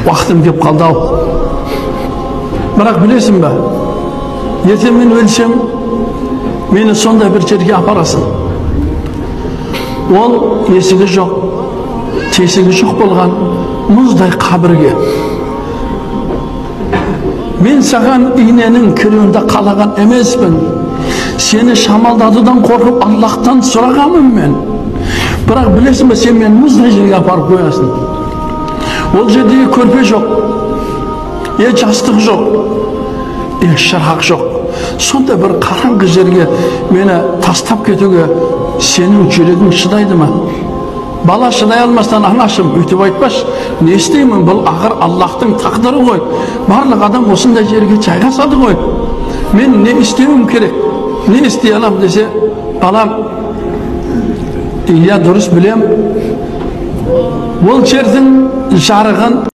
Vaktim kep kaldı. Bırak bilesin be. Ертең мен өлсем, meni sonda bir жерге апарасың. Ол есігі жоқ, тесігі жоқ болған мұздай қабірге. Мен саған иненің кіруінде қалаған емеспін. Seni şamaldadыдан қорқып Аллахтан сұрағанмын мен. Бірақ білесің бе, сен мені мұздай жерге апарып қоясың. Ол жердегі көрпе жоқ, жастық жоқ, шырақ жоқ. Сонда bir қараңғы жерге мені тастап кетуге сенің жүрегің шыдайды ма? Бала шыдай алмастан, анашым өйтіп айтпаш, не істеймін, бұл ақыр Аллахтың тақдыры ғой. Барлық адам осындай жерге жайғасады ғой. Мен не істеуім керек? Не істей алам десе, балам, дұрыс білем, ол жердің жарығын